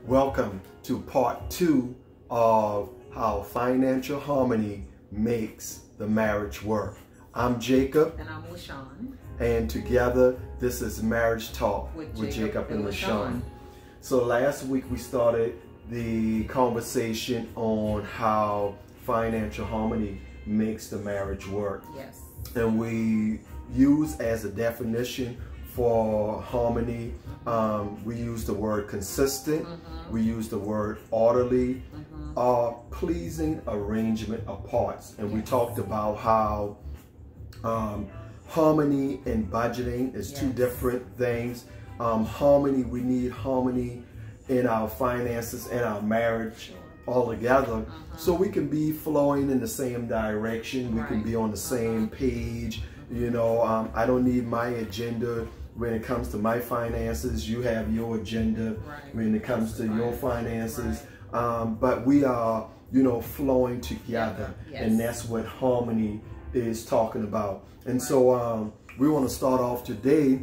Welcome to part 2 of how financial harmony makes the marriage work. I'm Jacob. And I'm LaShawn. And together, this is Marriage Talk with Jacob and LaShawn. So last week we started the conversation on how financial harmony makes the marriage work. Yes. And we use as a definition for harmony, we use the word consistent, we use the word orderly, pleasing arrangement of parts. And we talked about how harmony and budgeting is two different things. Harmony, we need harmony in our finances and our marriage all together, so we can be flowing in the same direction, we can be on the same page. You know, I don't need my agenda when it comes to my finances. You have your agenda when it comes to your finances. But we are, you know, flowing together. And that's what harmony is talking about. And so we want to start off today.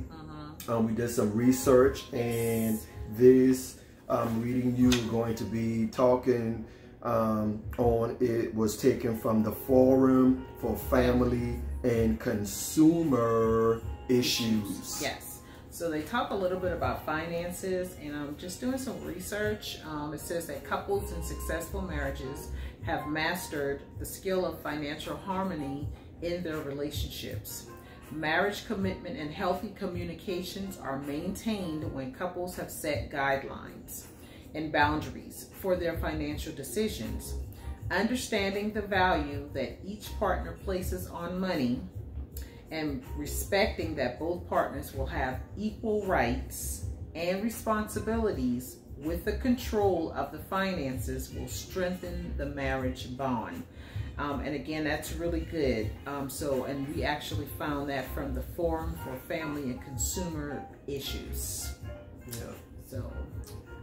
We did some research, and this reading you going to be talking on it was taken from the Forum for Family and Consumer Issues. Yes. So they talk a little bit about finances, and I'm just doing some research. It says that couples in successful marriages have mastered the skill of financial harmony in their relationships. Marriage commitment and healthy communications are maintained when couples have set guidelines and boundaries for their financial decisions. Understanding the value that each partner places on money and respecting that both partners will have equal rights and responsibilities with the control of the finances will strengthen the marriage bond. And again, that's really good. And we actually found that from the Forum for Family and Consumer Issues.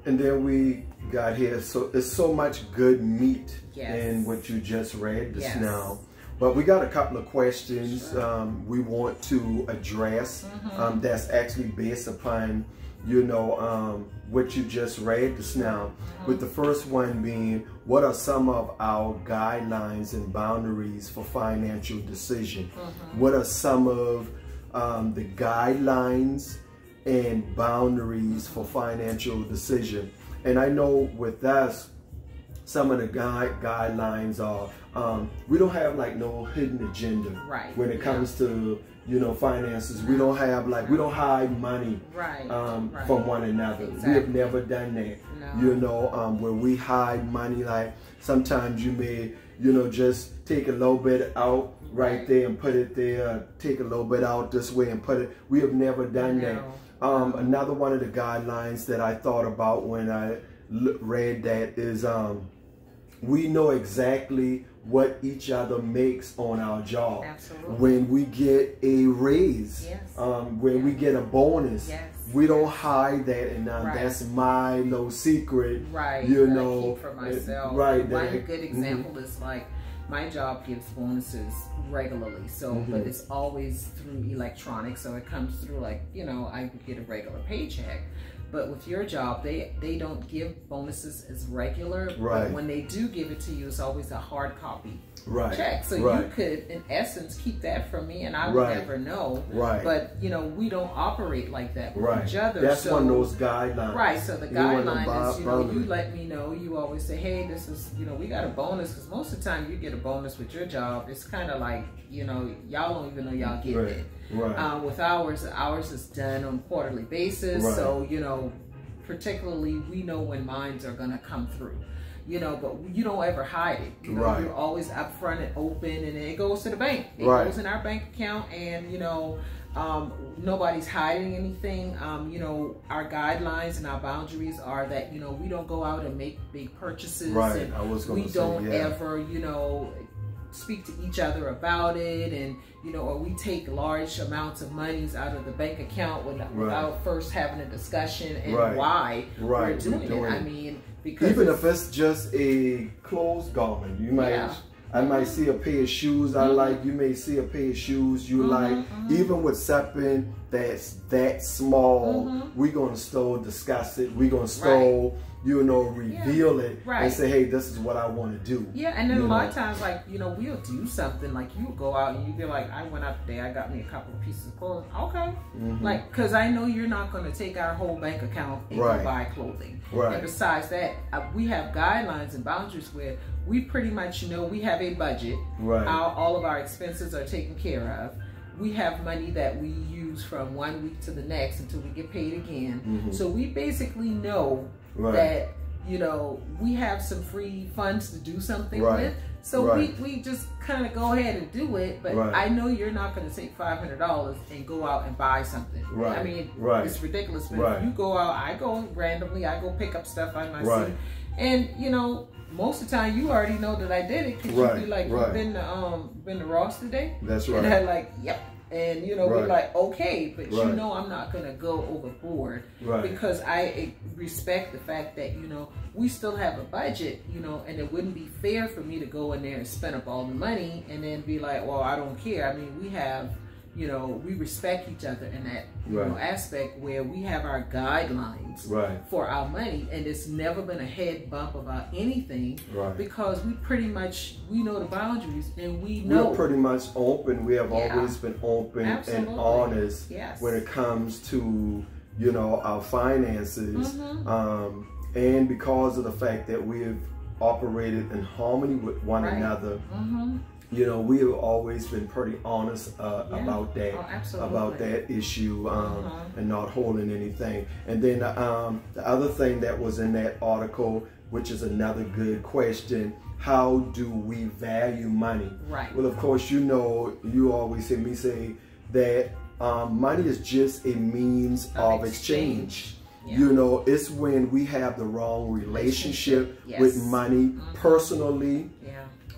And then we got here, so it's so much good meat in what you just read just now. But we got a couple of questions we want to address that's actually based upon, you know, what you just read just now. With the first one being, what are some of our guidelines and boundaries for financial decision? What are some of the guidelines and boundaries for financial decision? And I know with us, some of the guidelines are we don't have like no hidden agenda when it comes to, you know, finances. We don't have like, we don't hide money from one another. We have never done that. You know, where we hide money, like sometimes you may, you know, just take a little bit out there and put it there, take a little bit out this way and put it. We have never done that. Another one of the guidelines that I thought about when I read that is we know exactly what each other makes on our job. When we get a raise, when we get a bonus, we don't hide that, and that's my little secret, you know, keep for myself. One good example is like my job gives bonuses regularly, so but it's always through electronic, so it comes through like, you know, I get a regular paycheck. But with your job, they don't give bonuses as regular. But when they do give it to you, it's always a hard copy check. So you could, in essence, keep that from me, and I would never know. But you know, we don't operate like that with each other. That's one of those guidelines. So the guideline is, you know, you let me know. You always say, hey, this is, you know, we got a bonus, because most of the time you get a bonus with your job. It's kind of like, you know, y'all don't even know y'all get it. With ours is done on a quarterly basis, so, you know, particularly we know when mines are going to come through, you know, but you don't ever hide it. You know, you're always upfront and open, and it goes to the bank. It goes in our bank account, and, you know, nobody's hiding anything. You know, our guidelines and our boundaries are that, you know, we don't go out and make big purchases, and we don't ever, you know, speak to each other about it, and, you know, or we take large amounts of monies out of the bank account without first having a discussion and why we're doing it. I mean, because even if it's just a clothes garment, you might I might see a pair of shoes I like, you may see a pair of shoes you like. Even with something that's that small, we're going to still discuss it. We're going to still, you know, reveal it and say, hey, this is what I want to do. Yeah, and then a lot of times, like, you know, we'll do something, like you go out and you be like, I went out today, I got me a couple of pieces of clothes. Okay. Like, because I know you're not going to take our whole bank account and go buy clothing. And besides that, we have guidelines and boundaries where we pretty much know we have a budget. All of our expenses are taken care of. We have money that we use from 1 week to the next until we get paid again. So we basically know that, you know, we have some free funds to do something with. So we just kind of go ahead and do it. But I know you're not going to take $500 and go out and buy something. I mean, it's ridiculous. But if you go out, I go randomly, I go pick up stuff on my seat. And, you know, most of the time you already know that I did it because you be like, you've been to Ross today? That's right. And I'm like, yep. And, you know, we're like, okay, but you know I'm not going to go overboard because I respect the fact that, you know, we still have a budget, you know, and it wouldn't be fair for me to go in there and spend up all the money and then be like, well, I don't care. I mean, we have, you know, we respect each other in that you know, aspect where we have our guidelines for our money, and it's never been a head bump about anything because we pretty much, we know the boundaries and we know. We're pretty much open. We have always been open and honest when it comes to, you know, our finances. And because of the fact that we have operated in harmony with one another, you know, we have always been pretty honest about that, about that issue, and not holding anything. And then the other thing that was in that article, which is another good question, how do we value money? Well, of course, you know, you always hear me say that money is just a means of exchange. You know, it's when we have the wrong relationship with money personally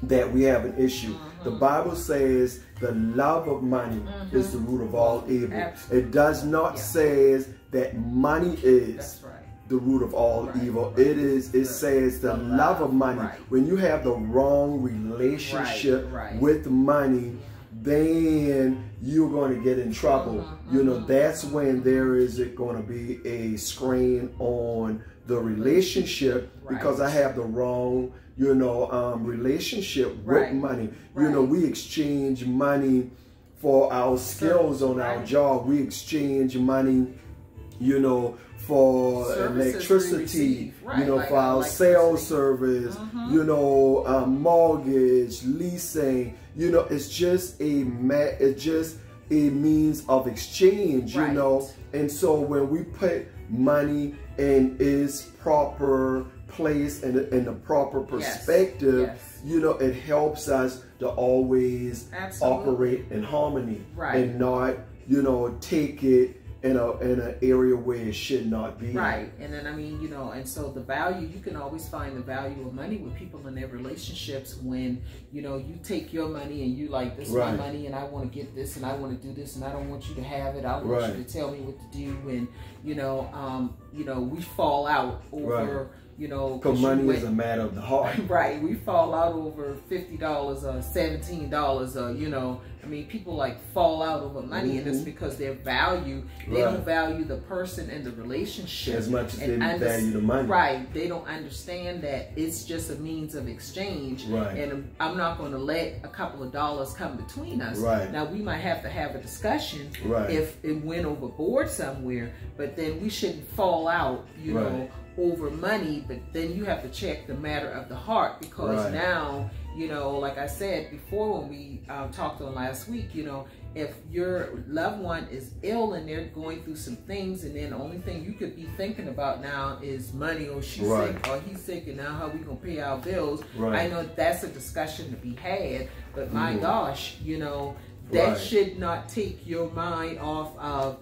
that we have an issue. The Bible says the love of money is the root of all evil. It does not say that money is the root of all evil. It says the love of money. When you have the wrong relationship with money, then you're going to get in trouble. You know, that's when there is going to be a strain on the relationship because I have the wrong, you know, relationship with money. You know, we exchange money for our skills on our job. We exchange money, you know, for services electricity, you know, like for our sales service, you know, mortgage, leasing. You know, it's just a means of exchange, you know. And so when we put money in its proper place and in the proper perspective, you know, it helps us to always operate in harmony and not, you know, take it in an area where it should not be. And then, I mean, you know, and so the value, you can always find the value of money with people in their relationships when, you know, you take your money and you like, this is my money and I want to get this and I want to do this and I don't want you to have it. I want you to tell me what to do. And, you know, we fall out over, you know, because money is a matter of the heart. We fall out over $50 or $17 or, you know, I mean, people like fall out over money, and it's because their value, they don't value the person and the relationship as much as they value the money. They don't understand that it's just a means of exchange. And I'm not going to let a couple of dollars come between us. Now, we might have to have a discussion if it went overboard somewhere, but then we shouldn't fall out, you know, over money. But then you have to check the matter of the heart, because now, you know, like I said before when we talked on last week, you know, if your loved one is ill and they're going through some things, and then the only thing you could be thinking about now is money, or she's sick or he's sick, and now how we gonna pay our bills. I know that's a discussion to be had, but my gosh, you know, that should not take your mind off of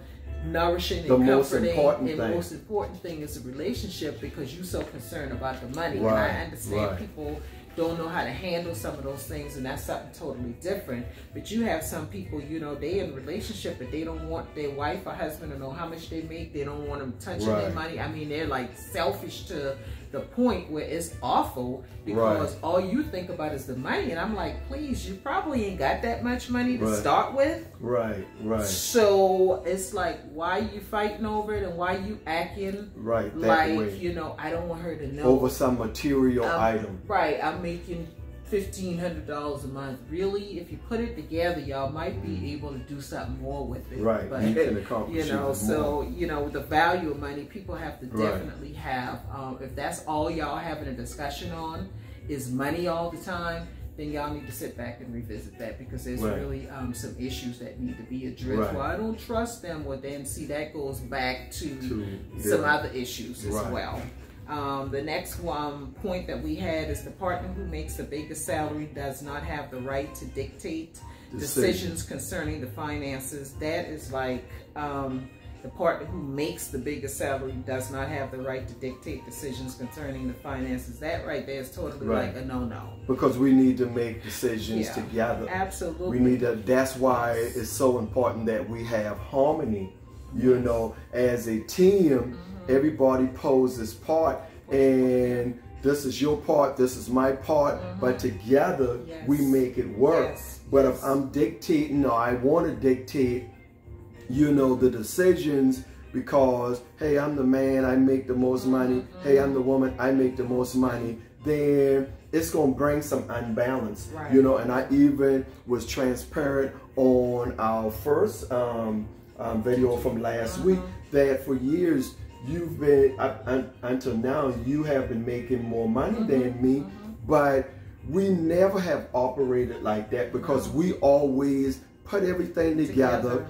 nourishing and comforting. And the most important thing is the relationship, because you're so concerned about the money. And I understand people don't know how to handle some of those things, and that's something totally different. But you have some people, you know, they in a relationship, but they don't want their wife or husband to know how much they make. They don't want them touching their money. I mean, they're like selfish to the point where it's awful because all you think about is the money. And I'm like, please, you probably ain't got that much money to start with. Right. So it's like, why you fighting over it and why you acting like, way. You know, I don't want her to know. Over some material item. Right. I'm making $1,500 a month. Really, if you put it together, y'all might be able to do something more with it. Right. But, you can accomplish you know, so, you know, the value of money, people have to definitely have. If that's all y'all having a discussion on is money all the time, then y'all need to sit back and revisit that, because there's really some issues that need to be addressed. Well, I don't trust them. Well, then see, that goes back to some other issues as well. The next point that we had is the partner who makes the biggest salary does not have the right to dictate decisions concerning the finances. That is like the partner who makes the biggest salary does not have the right to dictate decisions concerning the finances. That right there is totally like a no-no. Because we need to make decisions together. Absolutely. We need to, that's why it's so important that we have harmony. You know, as a team, everybody plays his part, and this is your part, this is my part, but together we make it work. But if I'm dictating, or I want to dictate, you know, the decisions because, hey, I'm the man, I make the most money, hey, I'm the woman, I make the most money, then it's going to bring some unbalance, you know. And I even was transparent on our first video from last week that for years you've been, until now, you have been making more money than me, but we never have operated like that because we always put everything together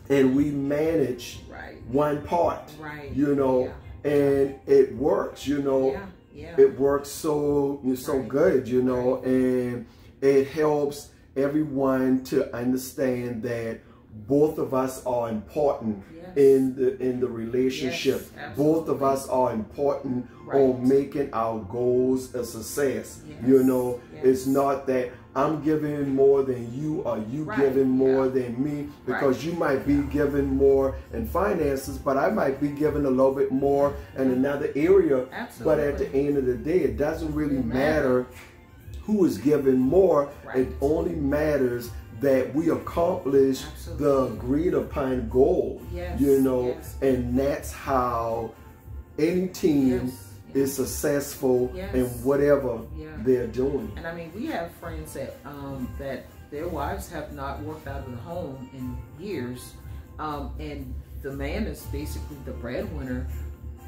and we manage one part, you know, and it works, you know, it works so good, you know, and it helps everyone to understand that both of us are important in the relationship. Both of us are important on making our goals a success. You know, it's not that I'm giving more than you or you giving more than me, because you might be giving more in finances, but I might be giving a little bit more in another area. But at the end of the day, it doesn't really matter who is giving more. It only matters that we accomplish the agreed upon goal, you know, and that's how any team is successful in whatever they're doing. And I mean, we have friends that that their wives have not worked out of the home in years, and the man is basically the breadwinner,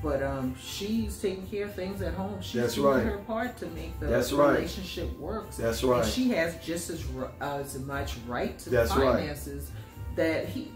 but she's taking care of things at home. She's doing her part to make the relationship work. And she has just as much right to the finances that he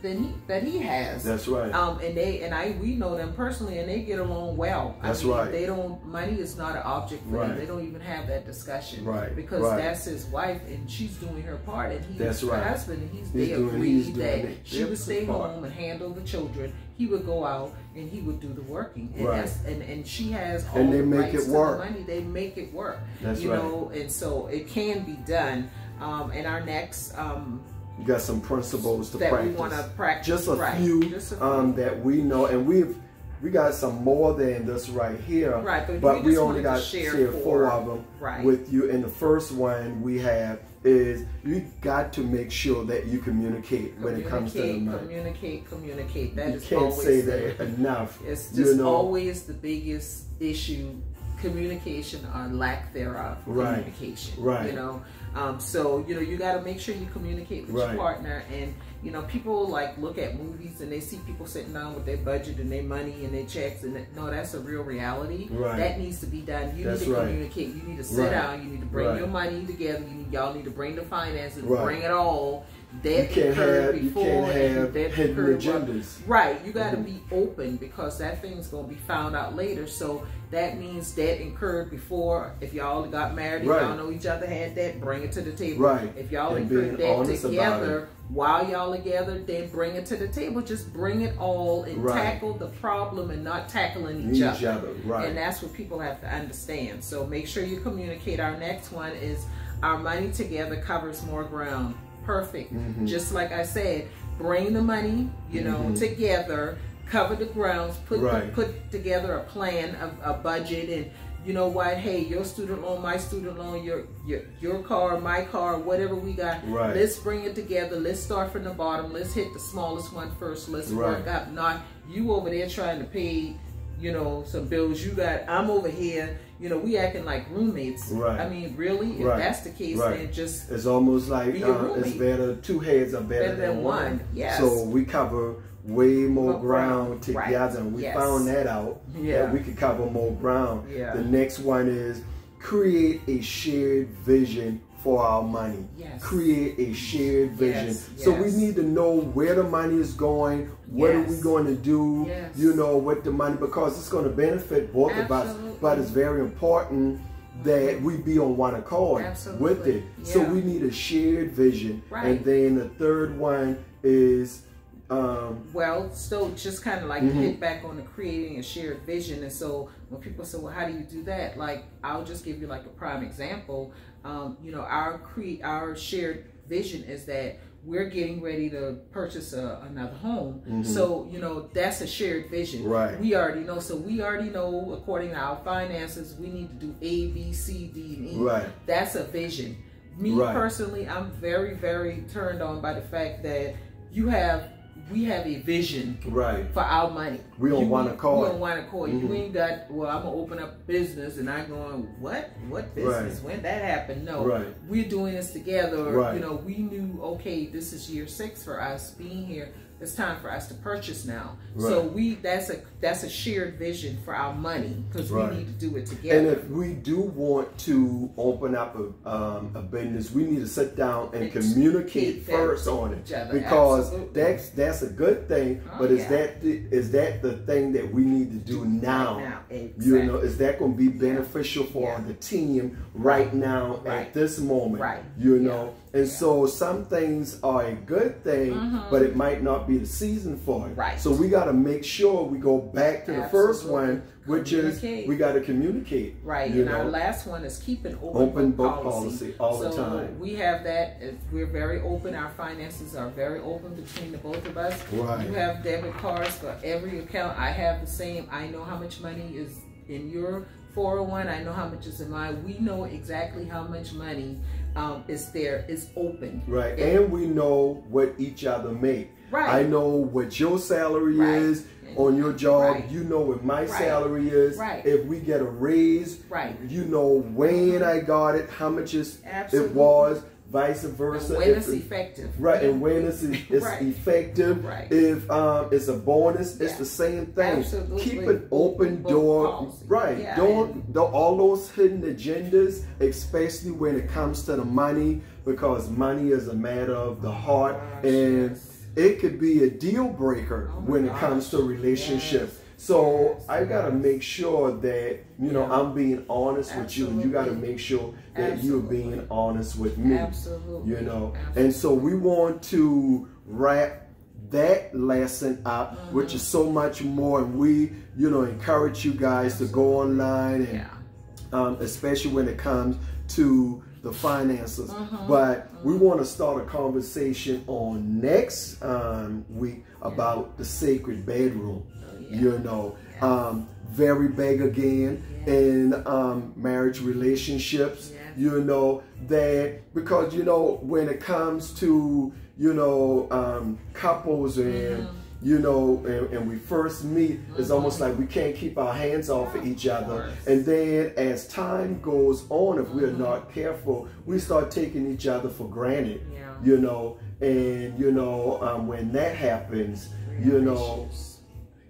has. And we know them personally, and they get along well. They don't. Money is not an object for them. They don't even have that discussion. Because that's his wife, and she's doing her part, and he's her husband, and they agreed that she would stay home and handle the children. He would go out and he would do the working, and and she has all the rights to the money. They make it work. You know, and so it can be done. And our next. You got some principles to practice. We want to practice. Just a few that we know, and we got some more than this right here. But we only got to share 4 of them with you. And the first one we have is you got to make sure that you communicate when it comes to the money. Communicate. That is can't always say that enough. It's just always the biggest issue. Communication or lack thereof. Communication. You know. So, you know, you got to make sure you communicate with your partner. And, you know, people like look at movies and they see people sitting down with their budget and their money and their checks. And no, that's a real reality. That needs to be done. You need to communicate. You need to sit down. You need to bring your money together. Y'all need to bring the finances. Bring it all. That occurred before. You can't have hidden agendas. You got to be open, because that thing's going to be found out later. So that means that incurred before. If y'all got married, y'all know each other had that, bring it to the table. If y'all incurred that together while y'all together, then bring it to the table. Just bring it all and tackle the problem, and not tackling each other. And that's what people have to understand. So make sure you communicate. Our next one is our money together covers more ground. Perfect. Just like I said, bring the money, you know, together, cover the grounds, put together a plan, a budget, and you know what? Hey, your student loan, my student loan, your car, my car, whatever we got. Right. Let's bring it together. Let's start from the bottom. Let's hit the smallest one first. Let's work up. Not you over there trying to pay, you know, some bills you got. I'm over here. You know, we acting like roommates. Right. I mean, really, if that's the case, then just it's almost like it's better. Two heads are better than one. Yes. So we cover way more ground together, and we found that out that we could cover more ground. The next one is create a shared vision for our money. Create a shared vision. So we need to know where the money is going, what are we going to do, you know, with the money, because it's going to benefit both of us. But it's very important that we be on one accord with it. So we need a shared vision. And then the third one is well, so just kind of like hit back on the creating a shared vision. And so when people say, well, how do you do that? Like, I'll just give you like a prime example. You know, our shared vision is that we're getting ready to purchase another home. So, you know, that's a shared vision. We already know. So we already know, according to our finances, we need to do A, B, C, D, and E. That's a vision. Me personally, I'm very, very turned on by the fact that we have a vision for our money. We don't want to call it. We don't want to call it. You ain't got, well, I'm going to open up a business and I'm going, what business? When that happened? No, we're doing this together. You know, we knew, okay, this is year 6 for us being here. It's time for us to purchase now. So that's a shared vision for our money, because we need to do it together. And if we do want to open up a business, we need to sit down and communicate first on it, because that's a good thing. But is that the thing that we need to do now? You know, is that going to be beneficial for the team right now at this moment? You know. And so some things are a good thing, but it might not be the season for it. So we got to make sure we go back to the first one, which is we got to communicate. And our last one is keep an open book policy all the time. We have that. We're very open. Our finances are very open between the both of us. You have debit cards for every account. I have the same. I know how much money is in your 401. I know how much is in mine. We know exactly how much money is there. Is open. And we know what each other make. I know what your salary is on your job. You know what my salary is. If we get a raise, you know when I got it, how much it was. Vice versa. And when it's effective. And when it's effective. If it's a bonus, it's the same thing. Keep an open door. Don't all those hidden agendas, especially when it comes to the money, because money is a matter of the heart, and it could be a deal breaker when it comes to relationships. So I gotta make sure that, you know, I'm being honest with you, and you gotta make sure that you're being honest with me. You know, and so we want to wrap that lesson up, which is so much more, and we, you know, encourage you guys to go online, and especially when it comes to the finances. But we want to start a conversation on next week about the sacred bedroom. You know, very big again in marriage relationships. You know, that because, you know, when it comes to, you know, couples and you know, and we first meet, it's almost like we can't keep our hands off of each other. And then as time goes on, if we're not careful, we start taking each other for granted, you know. And, you know, when that happens, you know,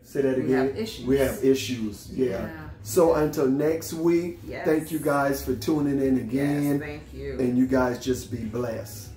say that again. We have issues. So until next week, thank you guys for tuning in again. Thank you. And you guys just be blessed.